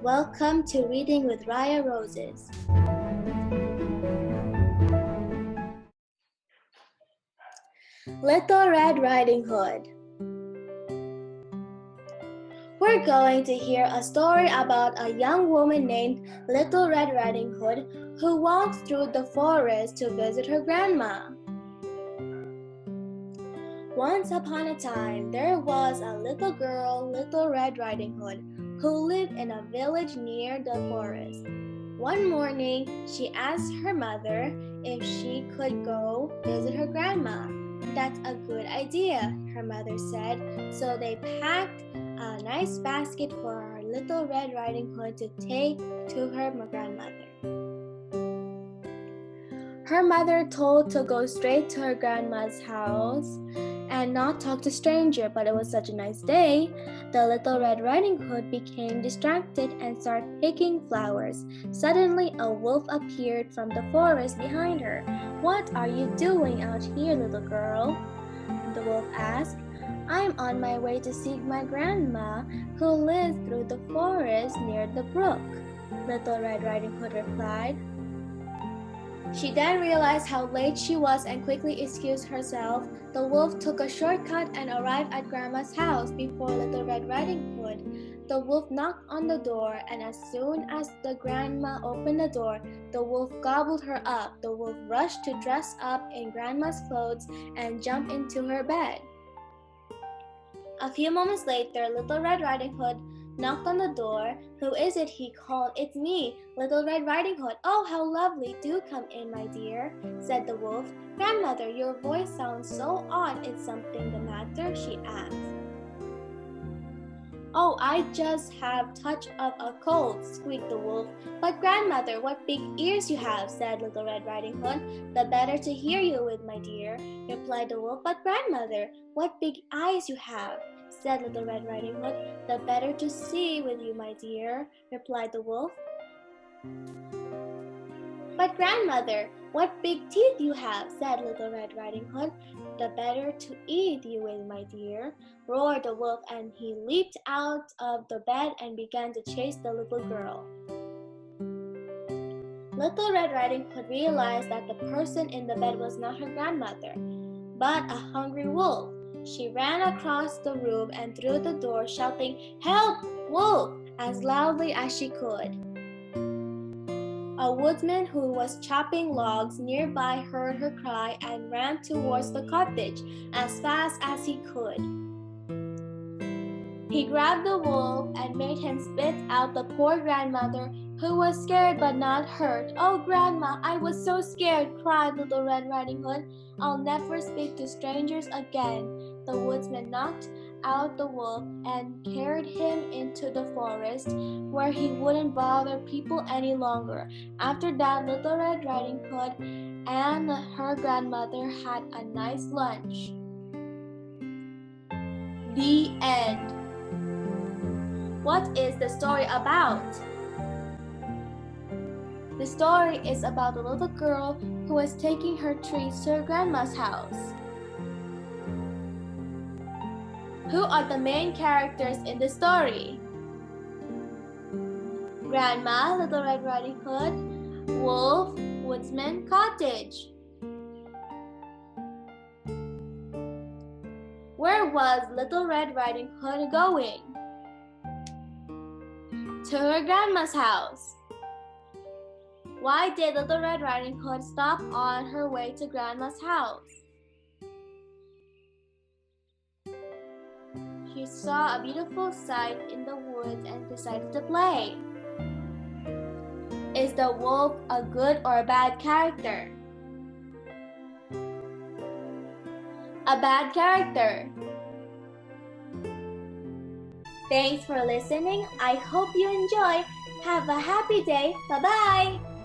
Welcome to Reading with Raya Roses. Little Red Riding Hood. We're going to hear a story about a young woman named Little Red Riding Hood who walked through the forest to visit her grandma. Once upon a time, there was a little girl, Little Red Riding Hood, who lived in a village near the forest. One morning, she asked her mother if she could go visit her grandma. "That's a good idea," her mother said. So they packed a nice basket for our Little Red Riding Hood to take to her grandmother. Her mother told to go straight to her grandma's house and not talk to stranger, but it was such a nice day. The Little Red Riding Hood became distracted and started picking flowers. Suddenly, a wolf appeared from the forest behind her. "What are you doing out here, little girl?" the wolf asked. "I'm on my way to seek my grandma, who lives through the forest near the brook," Little Red Riding Hood replied. She then realized how late she was and quickly excused herself. The wolf took a shortcut and arrived at Grandma's house before Little Red Riding Hood. The wolf knocked on the door, and as soon as the grandma opened the door, the wolf gobbled her up. The wolf rushed to dress up in Grandma's clothes and jump into her bed. A few moments later, Little Red Riding Hood knocked on the door. "Who is it?" he called. "It's me, Little Red Riding Hood." "Oh, how lovely. Do come in, my dear," said the wolf. "Grandmother, your voice sounds so odd. Is something the matter?" she asked. "Oh, I just have touch of a cold," squeaked the wolf. "But grandmother, what big ears you have," said Little Red Riding Hood. "The better to hear you with, my dear," replied the wolf. "But grandmother, what big eyes you have," said Little Red Riding Hood. "The better to see with you, my dear," replied the wolf. "But grandmother, what big teeth you have," said Little Red Riding Hood. "The better to eat you with, my dear," roared the wolf, and he leaped out of the bed and began to chase the little girl. Little Red Riding Hood realized that the person in the bed was not her grandmother, but a hungry wolf. She ran across the room and through the door, shouting, "Help, wolf!" as loudly as she could. A woodman who was chopping logs nearby heard her cry and ran towards the cottage as fast as he could. He grabbed the wolf and made him spit out the poor grandmother, who was scared but not hurt. "Oh, Grandma, I was so scared," cried Little Red Riding Hood. "I'll never speak to strangers again." The woodsman knocked out the wolf and carried him into the forest, where he wouldn't bother people any longer. After that, Little Red Riding Hood and her grandmother had a nice lunch. The end. What is the story about? The story is about a little girl who was taking her treats to her grandma's house. Who are the main characters in the story? Grandma, Little Red Riding Hood; wolf, woodsman, cottage. Where was Little Red Riding Hood going? To her grandma's house. Why did Little Red Riding Hood stop on her way to Grandma's house? She saw a beautiful sight in the woods and decided to play. Is the wolf a good or a bad character? A bad character. Thanks for listening. I hope you enjoy. Have a happy day. Bye-bye.